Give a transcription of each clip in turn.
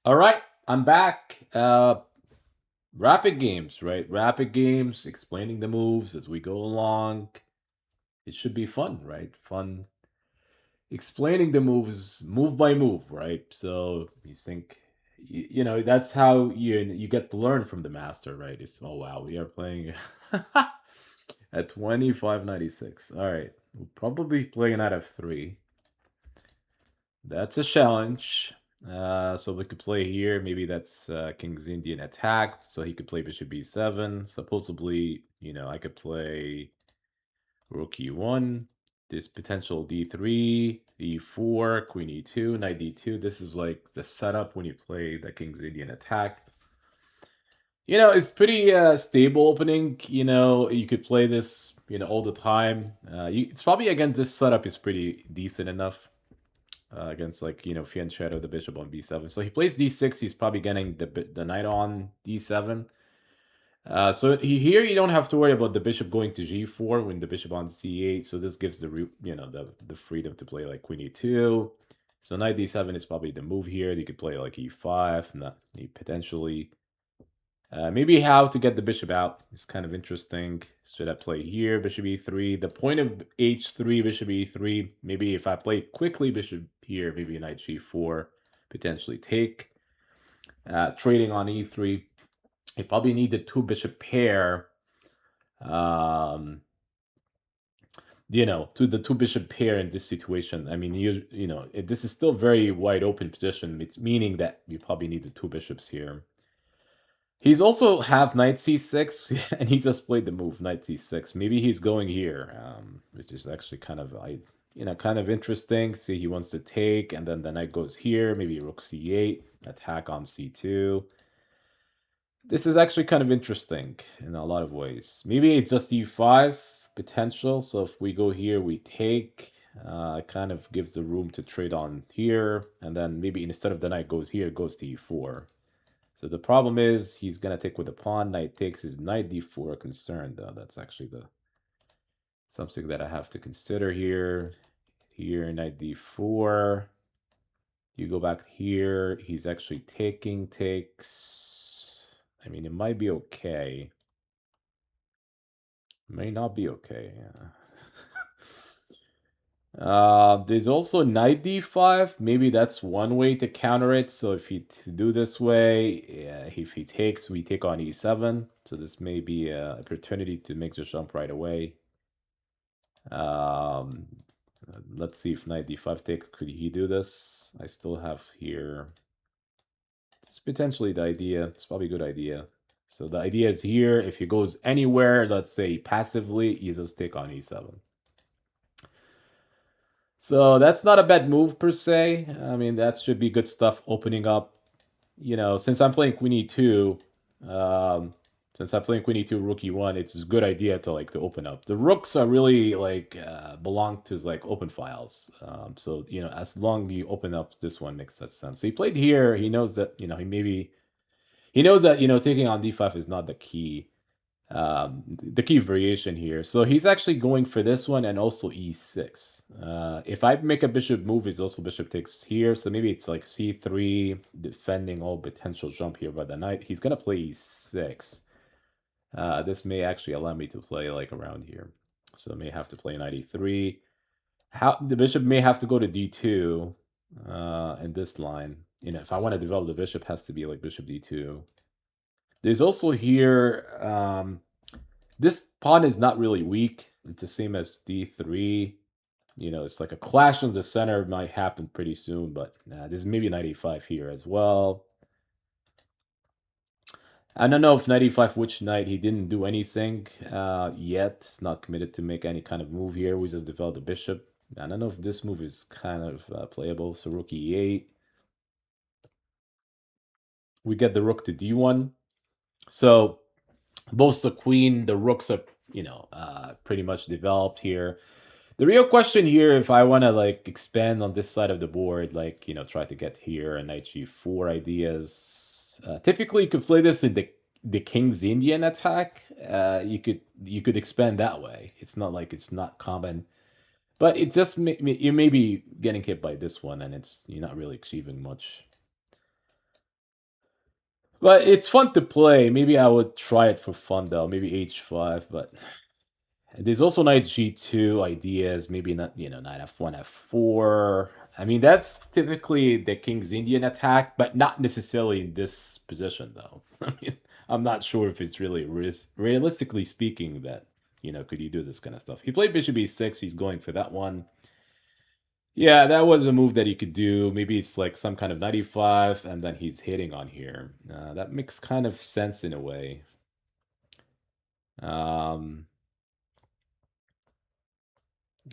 All right, I'm back. Rapid games, right? Rapid games, explaining the moves as we go along. It should be fun, right? Fun explaining the moves move by move, right? So you think, that's how you get to learn from the master, right? It's oh wow, we are playing at 2596. All right, we'll probably play an out of three. That's a challenge. So we could play here. Maybe that's King's Indian attack. So he could play Bishop B7. Supposedly, I could play Rook E1. This potential D3, E4, Queen E2, Knight D2. This is like the setup when you play the King's Indian attack. It's pretty stable opening. You could play this, all the time. It's probably against this setup is pretty decent enough against like Fianchetto, the bishop on b7. So he plays d6. He's probably getting the knight on d7. So here you don't have to worry about the bishop going to g4 when the bishop on c8. So this gives the freedom to play like queen e2. So knight d7 is probably the move here. You could play like e5, and that potentially. Maybe how to get the bishop out is kind of interesting. Should I play here, bishop e3? The point of h3, bishop e3. Maybe if I play quickly, bishop here, maybe knight g4, potentially take. Trading on e3. You probably need the two bishop pair. To the two bishop pair in this situation. I mean, this is still very wide open position. It's meaning that you probably need the two bishops here. He's also have knight c6, and he just played the move knight c6. Maybe he's going here, which is actually kind of interesting. See, he wants to take, and then the knight goes here. Maybe rook c8, attack on c2. This is actually kind of interesting in a lot of ways. Maybe it's just e5 potential. So if we go here, we take. It kind of gives the room to trade on here, and then maybe instead of the knight goes here, it goes to e4. So the problem is he's gonna take with the pawn. Knight takes his knight d4 concern though. That's actually the something that I have to consider here. Here, knight d4. You go back here. He's actually taking, takes. I mean, it might be okay. It may not be okay. Yeah. There's also knight d5. Maybe that's one way to counter it. So if you do this way, yeah, if he takes, we take on e7. So this may be an opportunity to make the jump right away. Um, let's see if knight d5 takes. Could he do this? I still have here. It's potentially the idea. It's probably a good idea. So the idea is here, if he goes anywhere, let's say passively, you just take on e7. So that's not a bad move per se. I mean, that should be good stuff opening up. Since I'm playing Queen E2, since I'm playing Queen E2, Rook E1, it's a good idea to open up. The rooks are really like belong to like open files. So as long you open up this one makes that sense. So he played here. He knows that he knows that taking on D5 is not the key variation here. So he's actually going for this one and also e6. If I make a bishop move, it's also bishop takes here. So maybe it's like c3, defending all potential jump here by the knight. He's going to play e6. This may actually allow me to play like around here. So I may have to play knight e3. The bishop may have to go to d2 in this line. If I want to develop the bishop, has to be like bishop d2. There's also here, this pawn is not really weak. It's the same as d3. It's like a clash on the center might happen pretty soon, but there's maybe knight e5 here as well. I don't know if knight e5 which knight. He didn't do anything yet. It's not committed to make any kind of move here. We just developed the bishop. I don't know if this move is kind of playable. So rook e8. We get the rook to d1. So both the queen, the rooks are, pretty much developed here. The real question here, if I want to like expand on this side of the board, like, try to get here and knight g4 ideas. Typically, you could play this in the King's Indian attack. You could expand that way. It's not like it's not common, but it just you may be getting hit by this one, and you're not really achieving much. But it's fun to play. Maybe I would try it for fun though. Maybe h5, but there's also knight g2 ideas. Maybe not, knight f1, f4. I mean, that's typically the king's Indian attack, but not necessarily in this position though. I mean, I'm not sure if it's really realistically speaking that, could you do this kind of stuff. He played bishop e6. He's going for that one. Yeah, that was a move that he could do. Maybe it's like some kind of 95, and then he's hitting on here. That makes kind of sense in a way.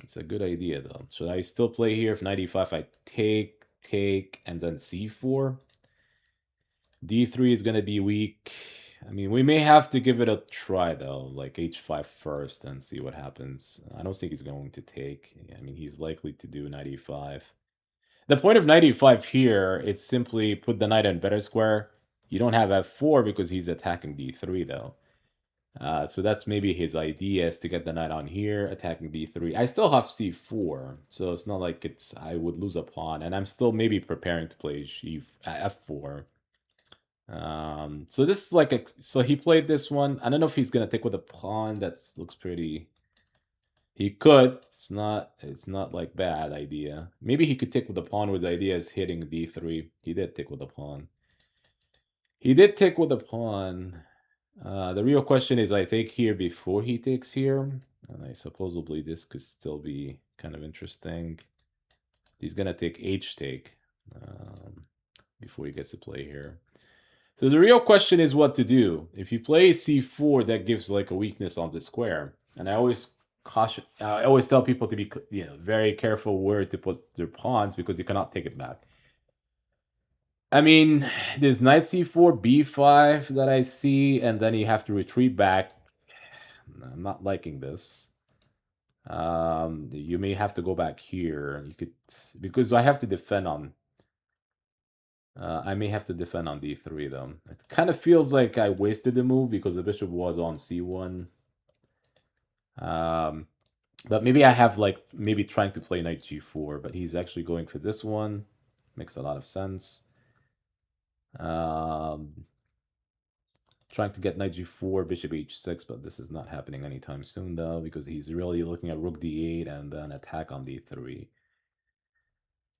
It's a good idea, though. Should I still play here? If 95, I take, and then c4. d3 is going to be weak. I mean, we may have to give it a try, though. Like h5 first and see what happens. I don't think he's going to take. I mean, he's likely to do 95. The point of 95 here is simply put the knight in better square. You don't have f4 because he's attacking d3, though. So that's maybe his idea, is to get the knight on here, attacking d3. I still have c4, so it's not like I would lose a pawn, and I'm still maybe preparing to play f4. So this is like so he played this one. I don't know if he's gonna take with a pawn. That looks pretty. He could. It's not like bad idea. Maybe he could take with the pawn with the idea is hitting d3. He did take with the pawn. He did take with the pawn. The real question is, I take here before he takes here. And I supposedly this could still be kind of interesting. He's gonna take h-take before he gets to play here. So the real question is what to do. If you play c4, that gives like a weakness on the square. And I always tell people to be very careful where to put their pawns because you cannot take it back. I mean, there's knight c4, b5 that I see, and then you have to retreat back. I'm not liking this. You may have to go back here. You could, because I have to defend on. I may have to defend on d3 though. It kind of feels like I wasted the move because the bishop was on c1. But maybe I have maybe trying to play knight g4, but he's actually going for this one. Makes a lot of sense. Trying to get knight g4, bishop h6, but this is not happening anytime soon though, because he's really looking at rook d8 and then attack on d3.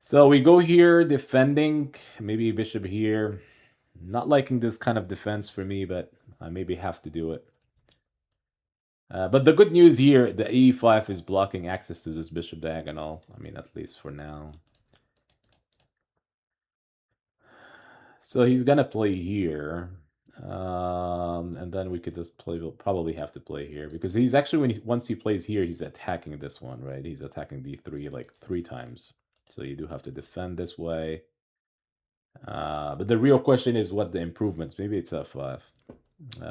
So we go here defending, maybe bishop here. Not liking this kind of defense for me, but I maybe have to do it. But the good news here, the e5 is blocking access to this bishop diagonal. I mean, at least for now. So he's gonna play here. And then we could just play, we'll probably have to play here, because he's actually, once he plays here, he's attacking this one, right? He's attacking d3 like 3 times. So you do have to defend this way. But the real question is what the improvements. Maybe it's f5.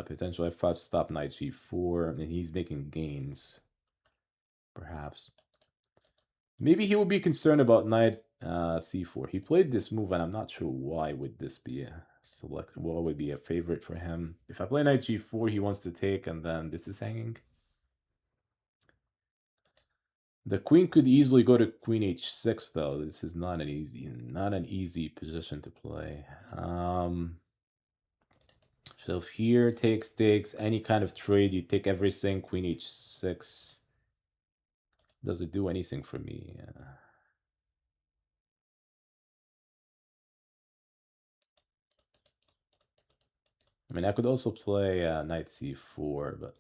Potential f5 stop knight g4, and he's making gains. Perhaps. Maybe he would be concerned about knight c4. He played this move, and I'm not sure why would this be a select. What would be a favorite for him? If I play knight g4, he wants to take, and then this is hanging. The queen could easily go to queen h6, though. This is not an easy position to play. So if here takes, any kind of trade, you take everything, queen h6. Does it do anything for me? I mean, I could also play knight c4, but...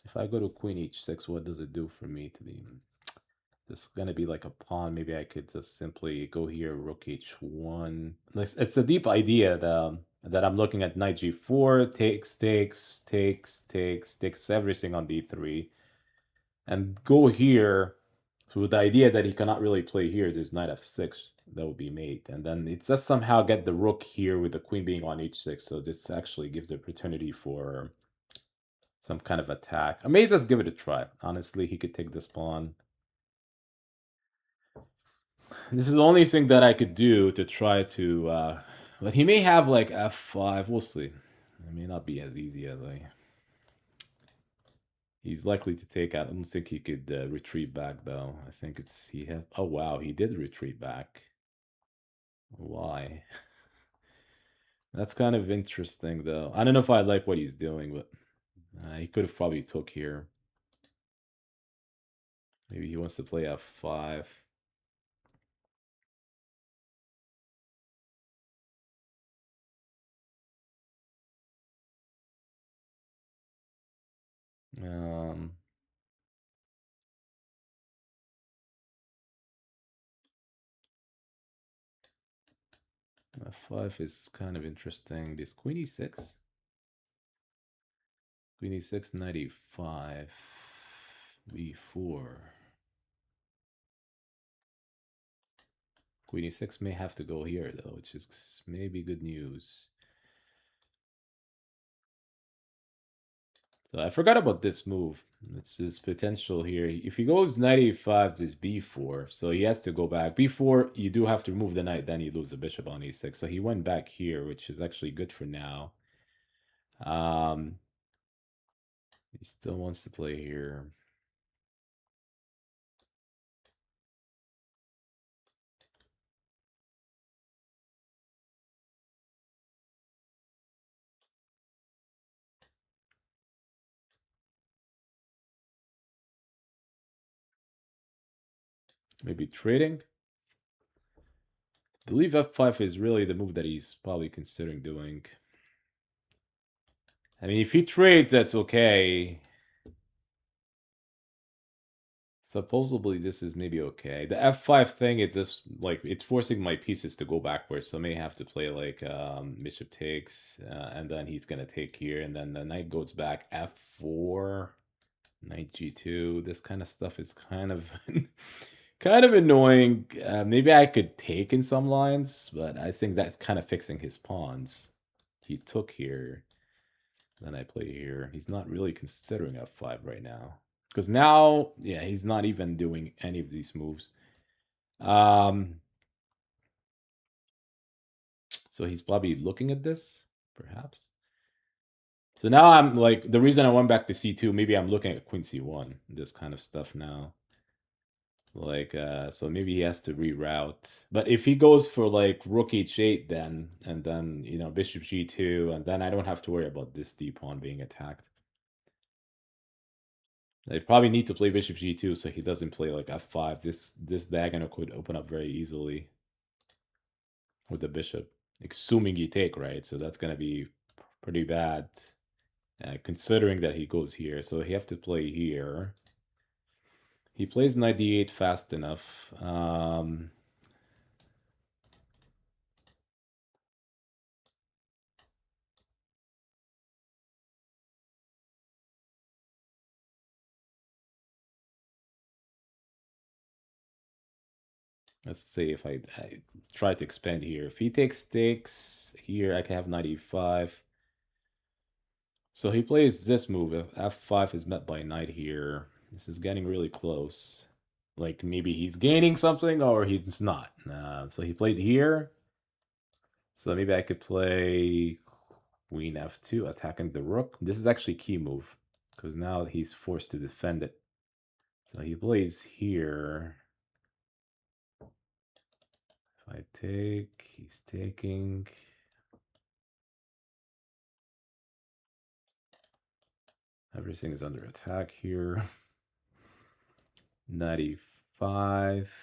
If I go to queen h6, what does it do for me to be... This is going to be like a pawn. Maybe I could just simply go here, rook h1. It's a deep idea that I'm looking at knight g4, takes everything on d3. And go here, so with the idea that he cannot really play here, there's knight f6 that would be mate. And then it just somehow get the rook here with the queen being on h6. So this actually gives the opportunity for some kind of attack. I may just give it a try. Honestly, he could take this pawn. This is the only thing that I could do to try to... but he may have like f5. We'll see. It may not be as easy as I... He's likely to take out. I don't think he could retreat back though. I think it's he has. Oh wow, he did retreat back. Why? That's kind of interesting though. I don't know if I like what he's doing, but he could have probably took here. Maybe he wants to play f5. Um, f5 is kind of interesting. This queen e6. Queen e6, knight e5, b4. Queen e6 may have to go here though, which is maybe good news. So I forgot about this move. It's his potential here. If he goes knight e5, this b4, so he has to go back. b4, you do have to remove the knight, then you lose the bishop on e6. So he went back here, which is actually good for now. He still wants to play here. Maybe trading. I believe f5 is really the move that he's probably considering doing. I mean, if he trades, that's okay. Supposedly, this is maybe okay. The f5 thing, it's just like it's forcing my pieces to go backwards, so I may have to play like bishop takes, and then he's gonna take here, and then the knight goes back f4, knight g2. This kind of stuff is kind of kind of annoying. Maybe I could take in some lines, but I think that's kind of fixing his pawns. He took here, then I play here. He's not really considering f5 right now. Because now, yeah, he's not even doing any of these moves. So he's probably looking at this, perhaps. So now I'm like, the reason I went back to c2, maybe I'm looking at queen c1, this kind of stuff now. Like, so maybe he has to reroute. But if he goes for like rook h8 then, and then, you know, bishop g2, and then I don't have to worry about this d pawn being attacked. They probably need to play bishop g2 so he doesn't play like f5. This diagonal could open up very easily with the bishop, assuming you take, right? So that's going to be pretty bad, considering that he goes here. So he have to play here. He plays knight d8 fast enough. Let's see if I try to expand here. If he takes here, I can have knight e5. So he plays this move. If f5 is met by knight here, this is getting really close. Like maybe he's gaining something or he's not. So he played here. So maybe I could play queen f2, attacking the rook. This is actually key move because now he's forced to defend it. So he plays here. If I take, he's taking. Everything is under attack here. 95.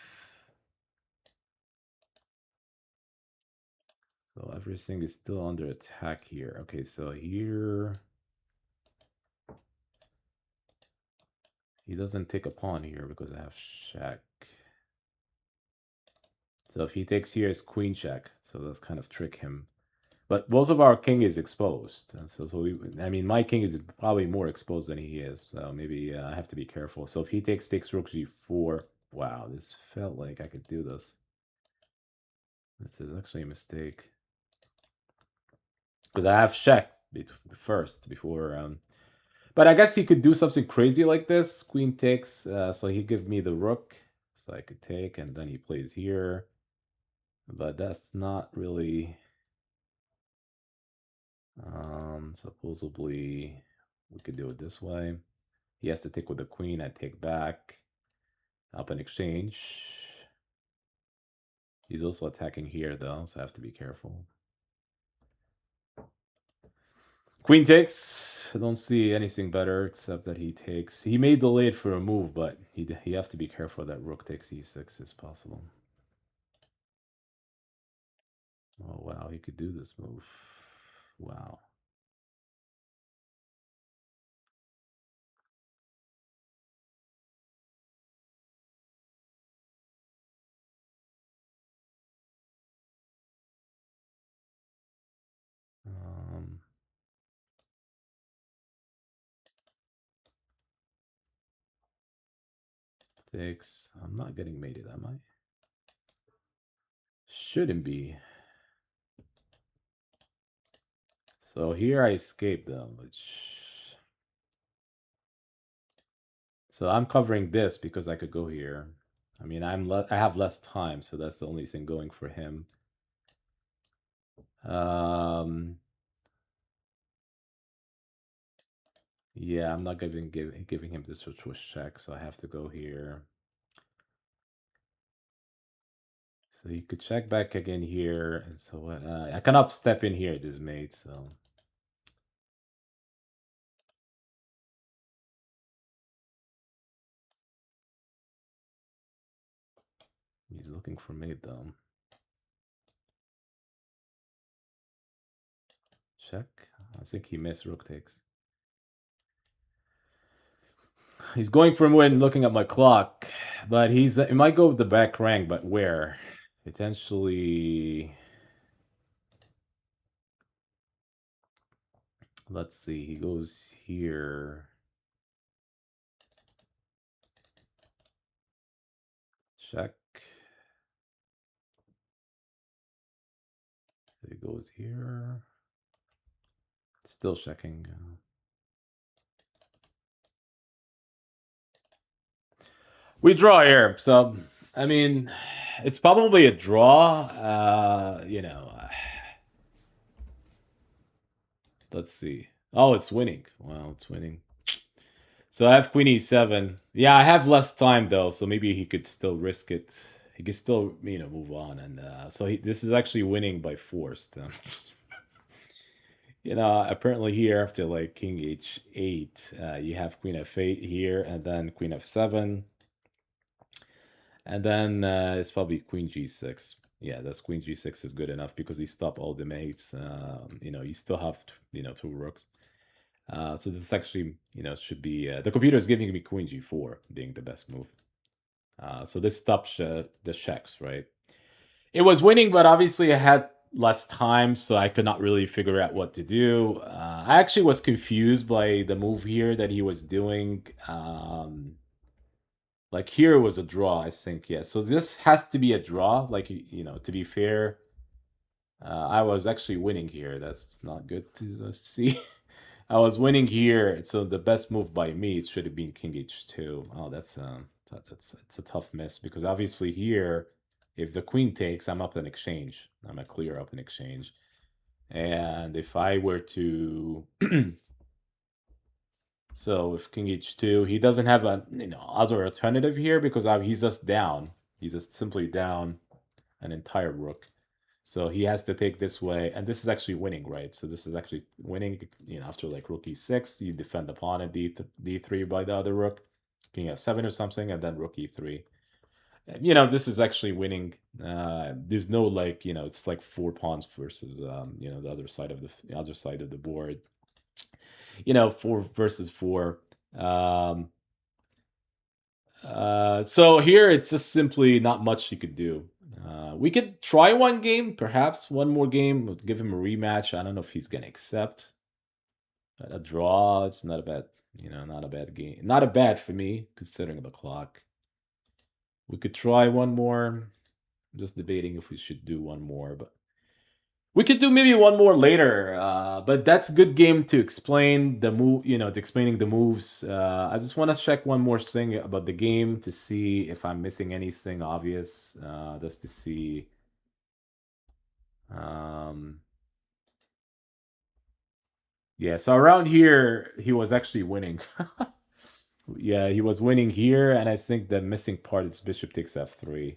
So everything is still under attack here. Okay, so here he doesn't take a pawn here because I have check. So if he takes here, it's queen check. So that's kind of trick him. But both of our king is exposed. I mean, my king is probably more exposed than he is. So maybe I have to be careful. So if he takes rook g4, wow, this felt like I could do this. This is actually a mistake. Because I have check first before. But I guess he could do something crazy like this. Queen takes, so he gives me the rook. So I could take, and then he plays here. But that's not really... supposedly, we could do it this way. He has to take with the queen. I take back. Up in exchange. He's also attacking here, though, so I have to be careful. Queen takes. I don't see anything better except that he takes. He may delay it for a move, but he have to be careful that rook takes e6 is possible. Oh, wow. He could do this move. Wow. Takes. I'm not getting mated, am I? Shouldn't be. So here I escaped them, which... So I'm covering this because I could go here. I mean, I have less time, so that's the only thing going for him. Yeah, I'm not giving him the Swiss check, so I have to go here. So he could check back again here, and so I cannot step in here, this mate, so... He's looking for mate, though. Check. I think he missed rook takes. He's going for a win looking at my clock, but he might go with the back rank, but where? Potentially... Let's see, he goes here. Check. He goes here. Still checking. We draw here, so I mean, it's probably a draw. You know, let's see. Oh, it's winning. Wow, it's winning. So I have queen e7. Yeah, I have less time though, so maybe he could still risk it. He could still, move on, and so this is actually winning by force. Apparently here after like king h8, you have queen f8 here, and then queen f7. And then it's probably queen g6. Yeah, that's queen g6 is good enough because he stopped all the mates. You still have, two rooks. So this actually, should be... the computer is giving me queen g4 being the best move. So this stops the checks, right? It was winning, but obviously I had less time, so I could not really figure out what to do. I actually was confused by the move here that he was doing. Like here was a draw, I think. Yeah, so this has to be a draw. Like, to be fair, I was actually winning here. That's not good to see. I was winning here, so the best move by me should have been king h2. Oh, that's it's a tough miss because obviously here, if the queen takes, I'm up in exchange. I'm a clear up in exchange, and if I were to so with king h2, he doesn't have a other alternative here because he's just down. He's just simply down an entire rook. So he has to take this way, and this is actually winning, right? So this is actually winning. After like rook e6, you defend the pawn at d3 by the other rook, king f7 or something, and then rook e3. This is actually winning. There's no like it's like 4 pawns versus the other side of the board. 4 versus 4. So here it's just simply not much you could do. We could try one game, perhaps one more game. We'll give him a rematch. I don't know if he's gonna accept a draw. It's not a bad, not a bad game. Not a bad for me considering the clock. We could try one more. I'm just debating if we should do one more, but we could do maybe one more later, but that's a good game to explain the move, to explaining the moves. I just want to check one more thing about the game to see if I'm missing anything obvious, just to see. Yeah, so around here, he was actually winning. Yeah, he was winning here, and I think the missing part is bishop takes f3.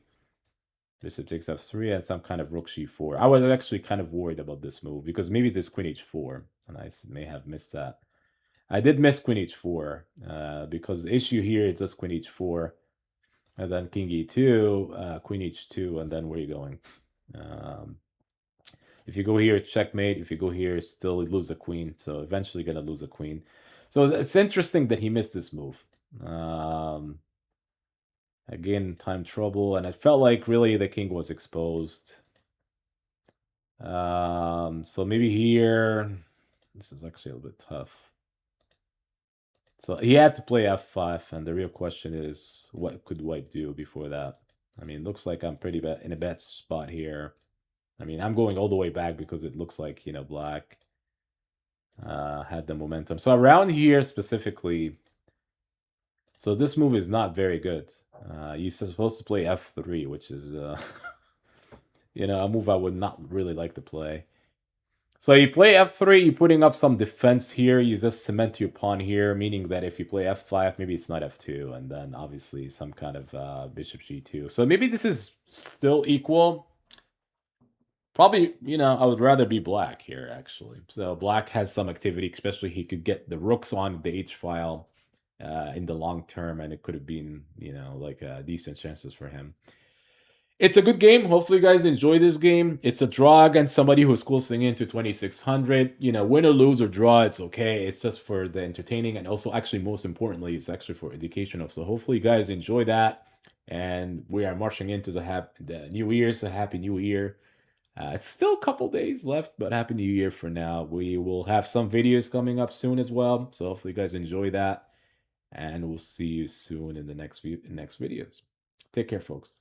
Bishop takes f3 and some kind of rook g4. I was actually kind of worried about this move because maybe this queen h4, and I may have missed that. I did miss queen h4 because the issue here is just queen h4, and then king e2, queen h2, and then where are you going? If you go here, checkmate. If you go here, still lose a queen. So eventually gonna lose a queen. So it's interesting that he missed this move. Again, time trouble, and it felt like really the king was exposed. So maybe here, this is actually a little bit tough. So he had to play f5, and the real question is, what could white do before that? I mean, looks like I'm pretty bad in a bad spot here. I mean, I'm going all the way back because it looks like, you know, black had the momentum. So around here specifically, so this move is not very good. You're supposed to play f3, which is, you know, a move I would not really like to play. So you play f3, you're putting up some defense here. You just cement your pawn here, meaning that if you play f5, maybe it's knight f2, and then obviously some kind of bishop g2. So maybe this is still equal. Probably, you know, I would rather be black here, actually. So black has some activity, especially he could get the rooks on the h-file in the long term, and it could have been, you know, like decent chances for him. It's a good game. Hopefully you guys enjoy this game. It's a draw against somebody who's closing into 2600. You know, win or lose or draw, it's okay. It's just for the entertaining, and also actually most importantly, it's actually for educational. So hopefully you guys enjoy that. And we are marching into the New Year, so Happy New Year. It's still a couple days left, but Happy New Year for now. We will have some videos coming up soon as well. So hopefully you guys enjoy that. And we'll see you soon in the next videos. Take care, folks.